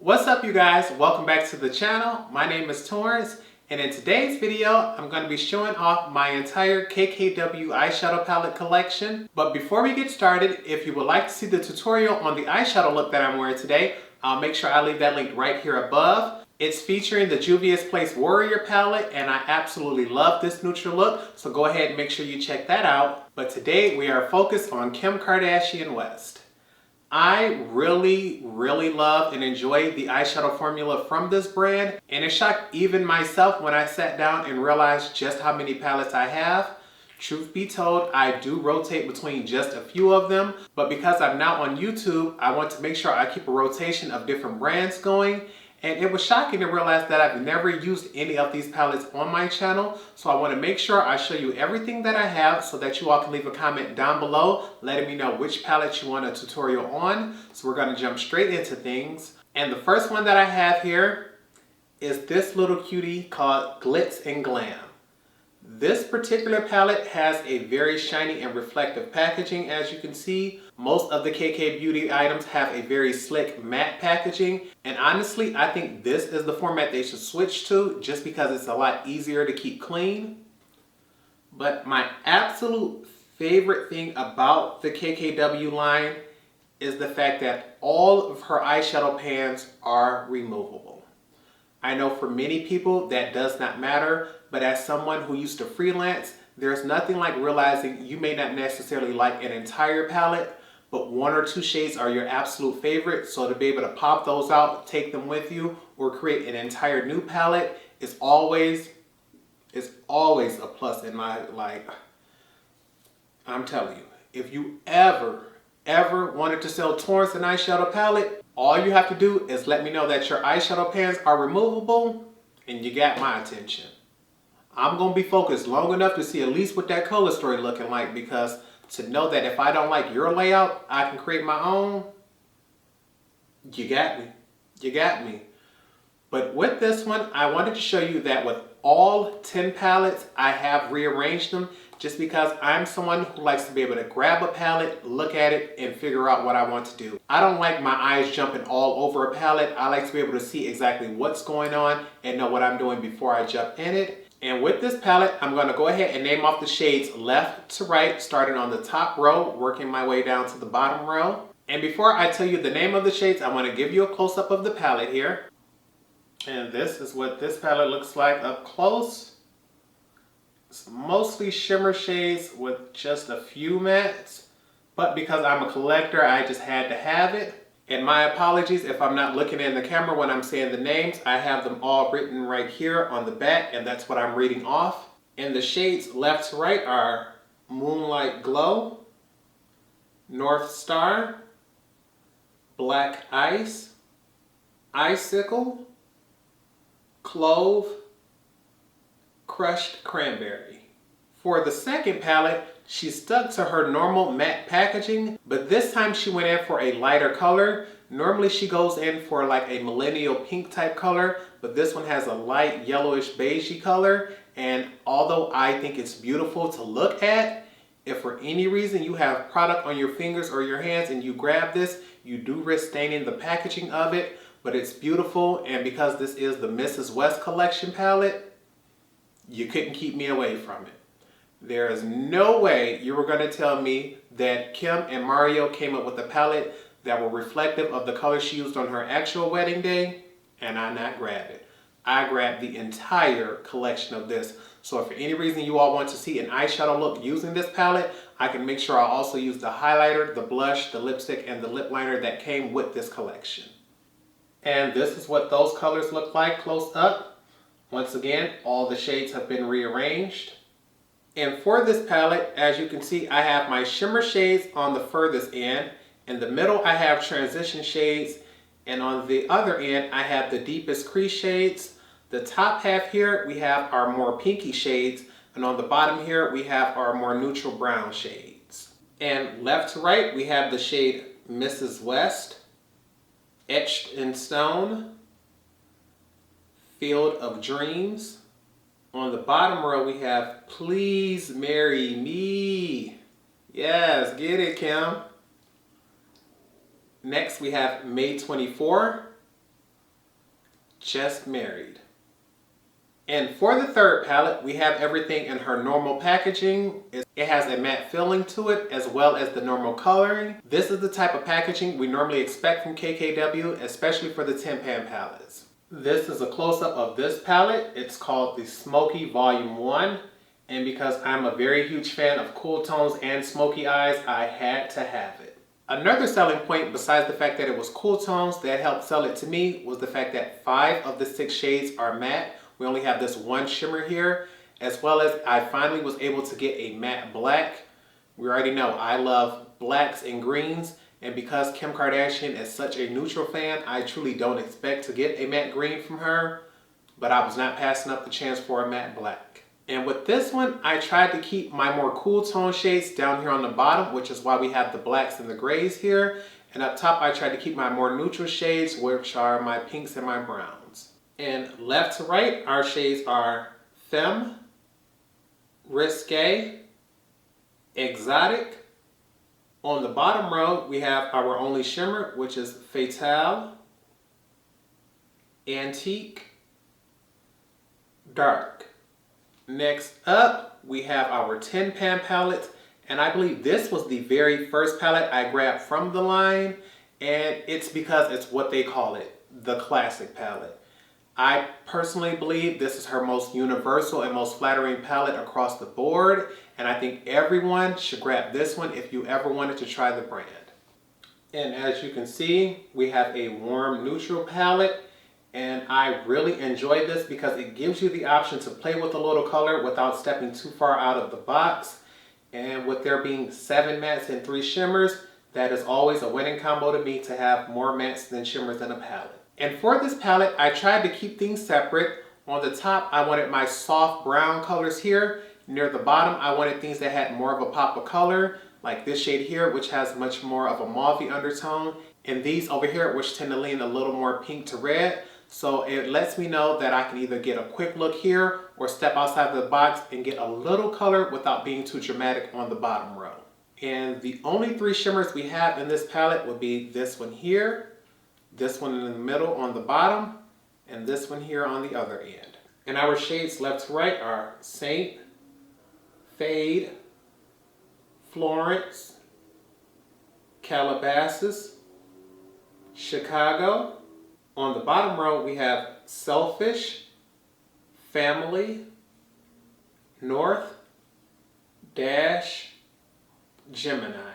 What's up, you guys? Welcome back to the channel. My name is Torrence, and in today's video I'm going to be showing off my entire KKW eyeshadow palette collection. But before we get started, if you would like to see the tutorial on the eyeshadow look that I'm wearing today, I'll make sure I leave that link right here above. It's featuring the Juvia's Place Warrior palette, and I absolutely love this neutral look, so go ahead and make sure you check that out. But today we are focused on Kim Kardashian West. I really love and enjoy the eyeshadow formula from this brand, and it shocked even myself when I sat down and realized just how many palettes I have. Truth be told, I do rotate between just a few of them, but because I'm now on YouTube, I want to make sure I keep a rotation of different brands going. And it was shocking to realize that I've never used any of these palettes on my channel. So I want to make sure I show you everything that I have so that you all can leave a comment down below letting me know which palette you want a tutorial on. So we're going to jump straight into things. And the first one that I have here is this little cutie called Glitz and Glam. This particular palette has a very shiny and reflective packaging, as you can see. Most of the KK Beauty items have a very slick matte packaging, and honestly I think this is the format they should switch to just because it's a lot easier to keep clean. But my absolute favorite thing about the KKW line is the fact that all of her eyeshadow pans are removable. I know for many people that does not matter, but as someone who used to freelance, there's nothing like realizing you may not necessarily like an entire palette, but one or two shades are your absolute favorite. So to be able to pop those out, take them with you, or create an entire new palette is always a plus in my life. I'm telling you, if you ever wanted to sell Torrence an eyeshadow palette, all you have to do is let me know that your eyeshadow pans are removable and you got my attention. I'm going to be focused long enough to see at least what that color story looking like, because to know that if I don't like your layout, I can create my own, you got me. You got me. But with this one, I wanted to show you that with all 10 palettes, I have rearranged them just because I'm someone who likes to be able to grab a palette, look at it, and figure out what I want to do. I don't like my eyes jumping all over a palette. I like to be able to see exactly what's going on and know what I'm doing before I jump in it. And with this palette, I'm going to go ahead and name off the shades left to right, starting on the top row, working my way down to the bottom row. And before I tell you the name of the shades, I want to give you a close-up of the palette here. And this is what this palette looks like up close. It's mostly shimmer shades with just a few mattes, but because I'm a collector, I just had to have it. And my apologies if I'm not looking in the camera when I'm saying the names. I have them all written right here on the back, and that's what I'm reading off. And the shades left to right are Moonlight Glow, North Star, Black Ice, Icicle, Clove, Crushed Cranberry. For the second palette, she stuck to her normal matte packaging, but this time she went in for a lighter color. Normally she goes in for like a millennial pink type color, but this one has a light yellowish beigey color. And although I think it's beautiful to look at, if for any reason you have product on your fingers or your hands and you grab this, you do risk staining the packaging of it, but it's beautiful. And because this is the Mrs. West collection palette, you couldn't keep me away from it. There is no way you were going to tell me that Kim and Mario came up with a palette that were reflective of the color she used on her actual wedding day, and I not grab it. I grabbed the entire collection of this. So if for any reason you all want to see an eyeshadow look using this palette, I can make sure I also use the highlighter, the blush, the lipstick, and the lip liner that came with this collection. And this is what those colors look like close up. Once again, all the shades have been rearranged. And for this palette, as you can see, I have my shimmer shades on the furthest end. In the middle, I have transition shades. And on the other end, I have the deepest crease shades. The top half here, we have our more pinky shades. And on the bottom here, we have our more neutral brown shades. And left to right, we have the shade Mrs. West, Etched in Stone, Field of Dreams. On the bottom row, we have Please Marry Me. Yes, get it, Kim. Next, we have May 24, just married. And for the third palette, we have everything in her normal packaging. It has a matte feeling to it as well as the normal coloring. This is the type of packaging we normally expect from KKW, especially for the 10-pan palettes. This is a close-up of this palette. It's called the Smoky Volume 1. And because I'm a very huge fan of cool tones and smoky eyes, I had to have it. Another selling point, besides the fact that it was cool tones that helped sell it to me, was the fact that 5 of the 6 shades are matte. We only have this one shimmer here, as well as I finally was able to get a matte black. We already know I love blacks and greens, and because Kim Kardashian is such a neutral fan, I truly don't expect to get a matte green from her, but I was not passing up the chance for a matte black. And with this one, I tried to keep my more cool tone shades down here on the bottom, which is why we have the blacks and the grays here. And up top, I tried to keep my more neutral shades, which are my pinks and my browns. And left to right, our shades are Femme, Risque, Exotic. On the bottom row, we have our only shimmer, which is Fatale, Antique, Dark. Next up, we have our 10-pan palette, and I believe this was the very first palette I grabbed from the line, and it's because it's what they call it, the classic palette. I personally believe this is her most universal and most flattering palette across the board, and I think everyone should grab this one if you ever wanted to try the brand. And as you can see, we have a warm neutral palette, and I really enjoy this because it gives you the option to play with a little color without stepping too far out of the box. And with there being 7 mattes and 3 shimmers, that is always a winning combo to me to have more mattes than shimmers in a palette. And for this palette, I tried to keep things separate. On the top, I wanted my soft brown colors here. Near the bottom, I wanted things that had more of a pop of color, like this shade here, which has much more of a mauve-y undertone, and these over here, which tend to lean a little more pink to red. So it lets me know that I can either get a quick look here or step outside the box and get a little color without being too dramatic on the bottom row. And the only 3 shimmers we have in this palette would be this one here, this one in the middle on the bottom, and this one here on the other end. And our shades left to right are Saint, Fade, Florence, Calabasas, Chicago. On the bottom row, we have Selfish, Family, North, Dash, Gemini.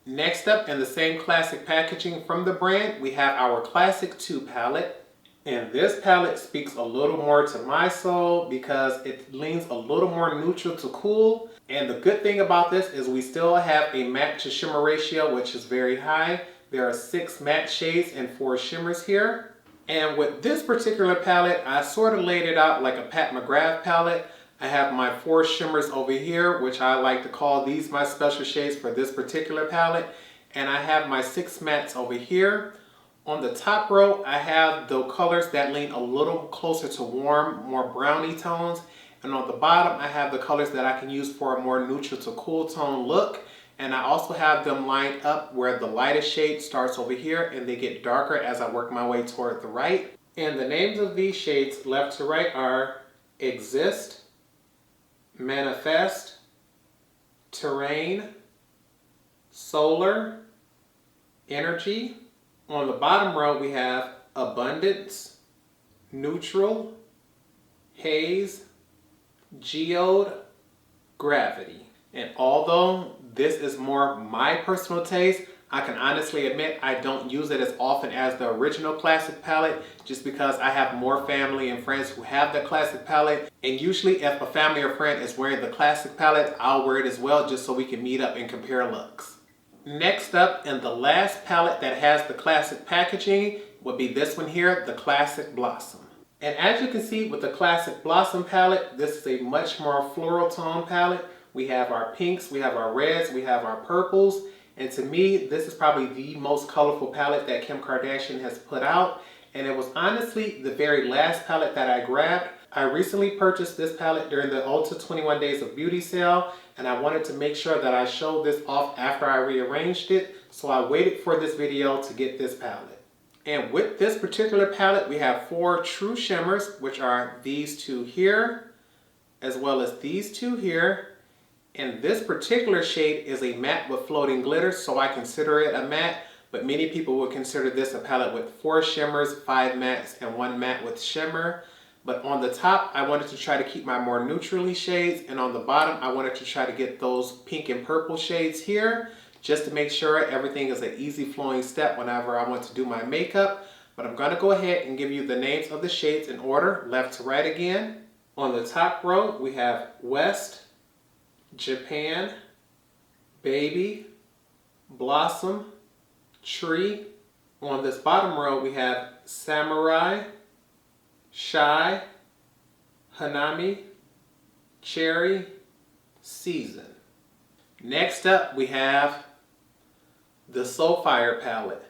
Next up, in the same classic packaging from the brand, we have our Classic 2 palette. And this palette speaks a little more to my soul because it leans a little more neutral to cool. And the good thing about this is we still have a matte to shimmer ratio, which is very high. There are 6 matte shades and 4 shimmers here. And with this particular palette, I sort of laid it out like a Pat McGrath palette. I have my 4 shimmers over here, which I like to call these my special shades for this particular palette. And I have my 6 mattes over here. On the top row, I have the colors that lean a little closer to warm, more browny tones. And on the bottom, I have the colors that I can use for a more neutral to cool tone look. And I also have them lined up where the lightest shade starts over here and they get darker as I work my way toward the right. And the names of these shades left to right are Exist, Manifest, Terrain, Solar, Energy. On the bottom row, we have Abundance, Neutral, Haze, Geode, Gravity. And although this is more my personal taste, I can honestly admit I don't use it as often as the original classic palette just because I have more family and friends who have the classic palette. And usually if a family or friend is wearing the classic palette, I'll wear it as well just so we can meet up and compare looks. Next up, and the last palette that has the classic packaging would be this one here, the Classic Blossom. And as you can see with the Classic Blossom palette, this is a much more floral tone palette. We have our pinks, we have our reds, we have our purples. And to me, this is probably the most colorful palette that Kim Kardashian has put out. And it was honestly the very last palette that I grabbed. I recently purchased this palette during the Ulta 21 Days of Beauty sale, and I wanted to make sure that I showed this off after I rearranged it, so I waited for this video to get this palette. And with this particular palette, we have 4 true shimmers, which are these two here, as well as these two here. And this particular shade is a matte with floating glitter, so I consider it a matte, but many people would consider this a palette with 4 shimmers, 5 mattes, and 1 matte with shimmer. But on the top, I wanted to try to keep my more neutrally shades, and on the bottom, I wanted to try to get those pink and purple shades here, just to make sure everything is an easy flowing step whenever I want to do my makeup. But I'm gonna go ahead and give you the names of the shades in order, left to right again. On the top row, we have West, Japan, Baby, Blossom, Tree. On this bottom row, we have Samurai, Shy, Hanami, Cherry, Season. Next up, we have the Soulfire palette.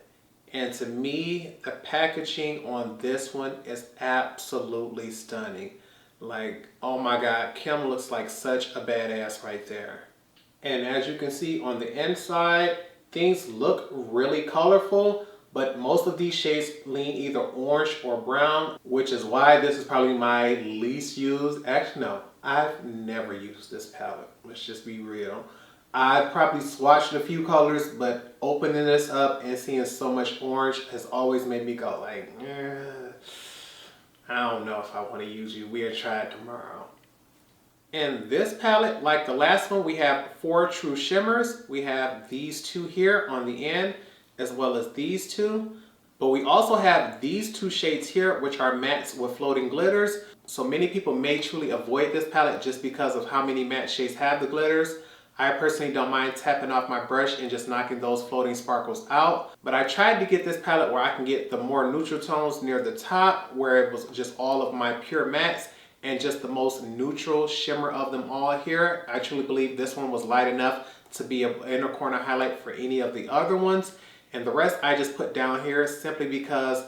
And to me, the packaging on this one is absolutely stunning. Like, oh my God, Kim looks like such a badass right there. And as you can see on the inside, things look really colorful, but most of these shades lean either orange or brown, which is why this is probably my least used. Actually, no, I've never used this palette. Let's just be real. I've probably swatched a few colors, but opening this up and seeing so much orange has always made me go like, I don't know if I want to use you. We'll try it tomorrow. In this palette, like the last one, we have 4 true shimmers. We have these two here on the end, as well as these two. But we also have these 2 shades here, which are mattes with floating glitters. So many people may truly avoid this palette just because of how many matte shades have the glitters. I personally don't mind tapping off my brush and just knocking those floating sparkles out. But I tried to get this palette where I can get the more neutral tones near the top, where it was just all of my pure mattes and just the most neutral shimmer of them all here. I truly believe this one was light enough to be an inner corner highlight for any of the other ones. And the rest I just put down here simply because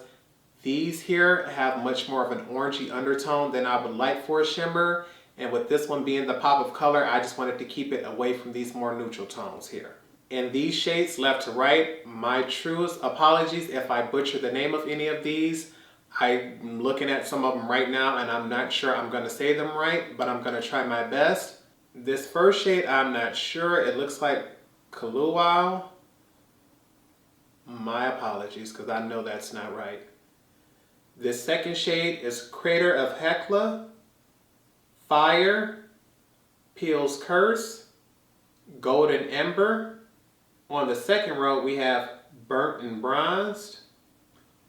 these here have much more of an orangey undertone than I would like for a shimmer. And with this one being the pop of color, I just wanted to keep it away from these more neutral tones here. In these shades left to right, my truest apologies if I butcher the name of any of these. I'm looking at some of them right now and I'm not sure I'm gonna say them right, but I'm gonna try my best. This first shade, I'm not sure. It looks like Kkw. My apologies, because I know that's not right. This second shade is Crater of Hecla, Fire, Peel's Curse, Golden Ember. On the second row, we have Burnt and Bronzed,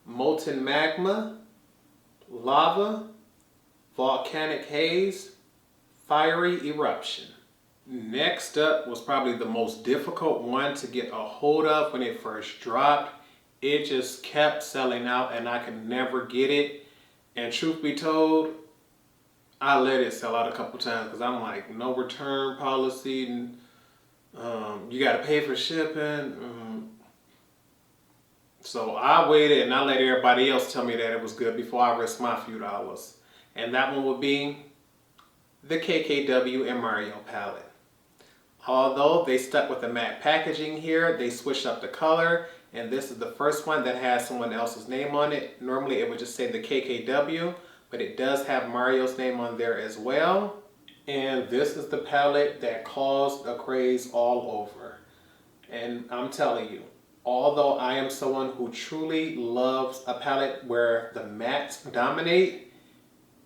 Molten Magma, Lava, Volcanic Haze, Fiery Eruption. Next up was probably the most difficult one to get a hold of when it first dropped. It just kept selling out and I could never get it. And truth be told, I let it sell out a couple times because I'm like, no return policy, and you got to pay for shipping. So I waited and I let everybody else tell me that it was good before I risked my few dollars. And that one would be the KKW and Mario Palette. Although they stuck with the matte packaging here, they switched up the color. And this is the first one that has someone else's name on it. Normally it would just say the KKW. But it does have Mario's name on there as well. And this is the palette that caused a craze all over. And I'm telling you, although I am someone who truly loves a palette where the mattes dominate,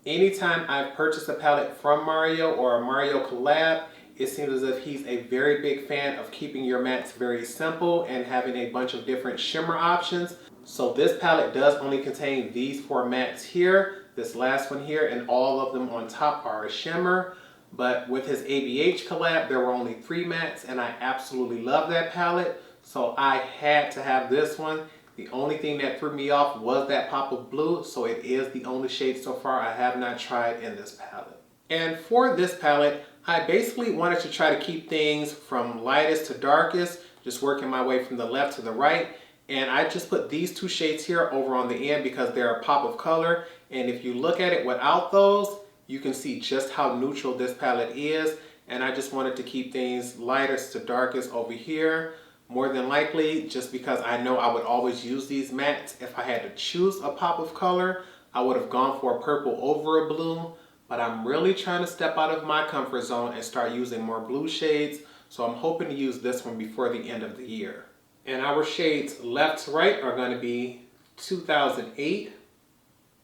anytime I've purchased a palette from Mario or a Mario collab, it seems as if he's a very big fan of keeping your mattes very simple and having a bunch of different shimmer options. So this palette does only contain these 4 mattes here. This last one here, and all of them on top are a shimmer. But with his ABH collab, there were only 3 mattes, and I absolutely love that palette. So I had to have this one. The only thing that threw me off was that pop of blue, so it is the only shade so far I have not tried in this palette. And for this palette, I basically wanted to try to keep things from lightest to darkest, just working my way from the left to the right. And I just put these 2 shades here over on the end because they're a pop of color. And if you look at it without those, you can see just how neutral this palette is. And I just wanted to keep things lightest to darkest over here. more than likely, just because I know I would always use these mattes, if I had to choose a pop of color, I would have gone for a purple over a blue. But I'm really trying to step out of my comfort zone and start using more blue shades. So I'm hoping to use this one before the end of the year. And our shades left to right are going to be 2008,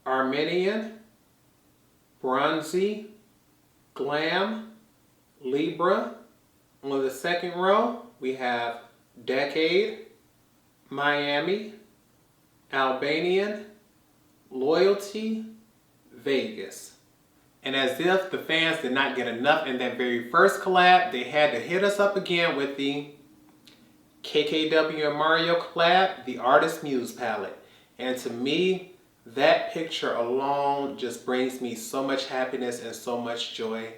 Armenian, Bronzy, Glam, Libra. On the second row, we have Decade, Miami, Albanian, Loyalty, Vegas. And as if the fans did not get enough in that very first collab, they had to hit us up again with the KKW and Mario collab, the Artist Muse palette. And to me, that picture alone just brings me so much happiness and so much joy.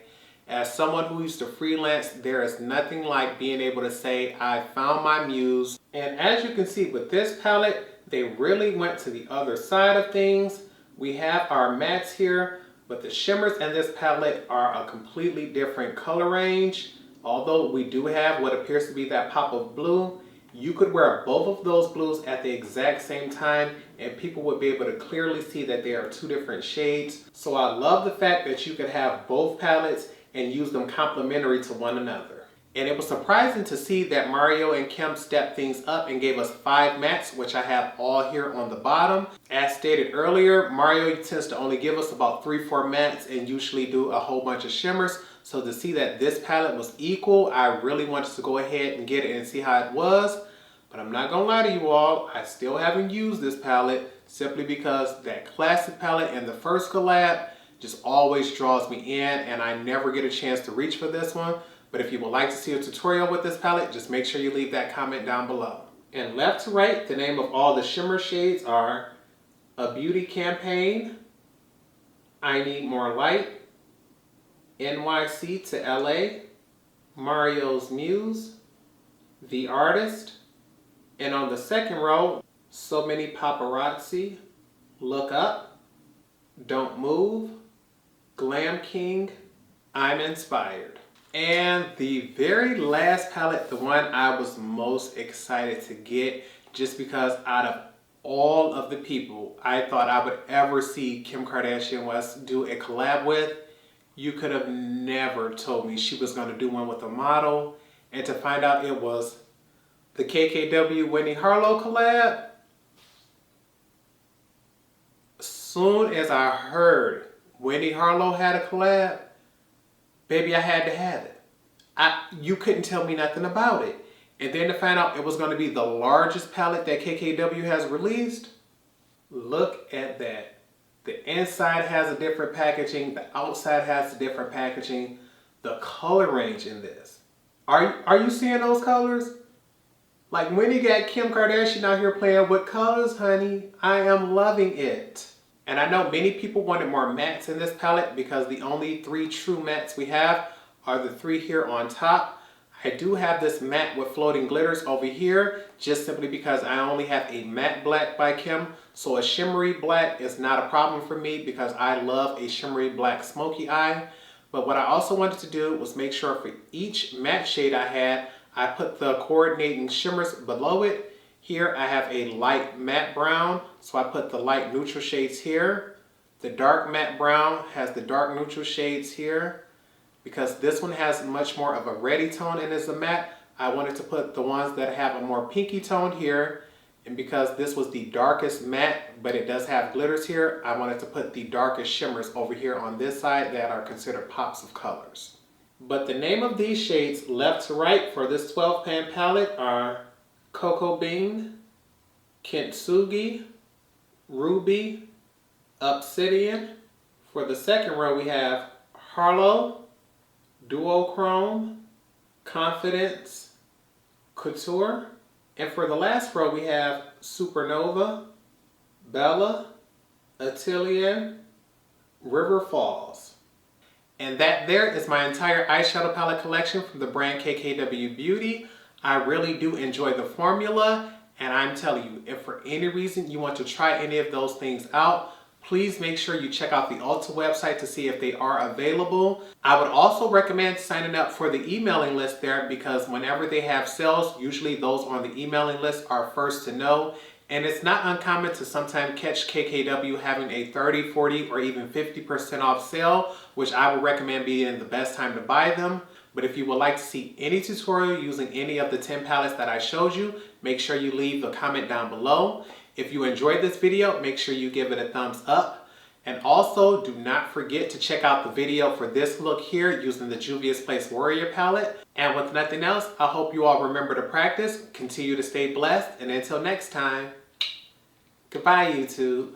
As someone who used to freelance, there is nothing like being able to say, I found my muse. And as you can see with this palette, they really went to the other side of things. We have our mattes here, but the shimmers in this palette are a completely different color range. Although we do have what appears to be that pop of blue, you could wear both of those blues at the exact same time and people would be able to clearly see that they are two different shades. So I love the fact that you could have both palettes and use them complementary to one another. And it was surprising to see that Mario and Kim stepped things up and gave us 5 mattes, which I have all here on the bottom. As stated earlier, Mario tends to only give us about 3-4 mattes and usually do a whole bunch of shimmers. So to see that this palette was equal, I really wanted to go ahead and get it and see how it was. But I'm not gonna lie to you all, I still haven't used this palette simply because that classic palette in the first collab just always draws me in and I never get a chance to reach for this one. But if you would like to see a tutorial with this palette, just make sure you leave that comment down below. And left to right, the name of all the shimmer shades are A Beauty Campaign, I Need More Light, NYC to LA, Mario's Muse, The Artist, and on the second row, So Many Paparazzi, Look Up, Don't Move, Glam King, I'm Inspired. And the very last palette, the one I was most excited to get, just because out of all of the people I thought I would ever see Kim Kardashian West do a collab with, you could have never told me she was going to do one with a model. And to find out it was the KKW Winnie Harlow collab, soon as I heard Winnie Harlow had a collab, baby, I had to have it. You couldn't tell me nothing about it. And then to find out it was going to be the largest palette that KKW has released, look at that. The inside has a different packaging, the outside has a different packaging. The color range in this. Are you seeing those colors? Like when you got Kim Kardashian out here playing with colors, honey, I am loving it. And I know many people wanted more mattes in this palette because the only 3 true mattes we have are the 3 here on top. I do have this matte with floating glitters over here just simply because I only have a matte black by Kim. So a shimmery black is not a problem for me because I love a shimmery black smoky eye. But what I also wanted to do was make sure for each matte shade I had, I put the coordinating shimmers below it. Here I have a light matte brown, so I put the light neutral shades here. The dark matte brown has the dark neutral shades here. Because this one has much more of a reddy tone and is a matte, I wanted to put the ones that have a more pinky tone here. And because this was the darkest matte, but it does have glitters here, I wanted to put the darkest shimmers over here on this side that are considered pops of colors. But the name of these shades left to right for this 12-pan palette are Cocoa Bean, Kintsugi, Ruby, Obsidian. For the second row we have Harlow, Duochrome, Confidence, Couture. And for the last row we have Supernova, Bella, Atelier, River Falls. And that there is my entire eyeshadow palette collection from the brand KKW Beauty. I really do enjoy the formula, and I'm telling you, if for any reason you want to try any of those things out, please make sure you check out the Ulta website to see if they are available. I would also recommend signing up for the emailing list there because whenever they have sales, usually those on the emailing list are first to know. And it's not uncommon to sometimes catch KKW having a 30, 40, or even 50% off sale, which I would recommend being the best time to buy them. But if you would like to see any tutorial using any of the 10 palettes that I showed you, make sure you leave a comment down below. If you enjoyed this video, make sure you give it a thumbs up. And also, do not forget to check out the video for this look here using the Juvia's Place Warrior palette. And with nothing else, I hope you all remember to practice, continue to stay blessed, and until next time, goodbye YouTube.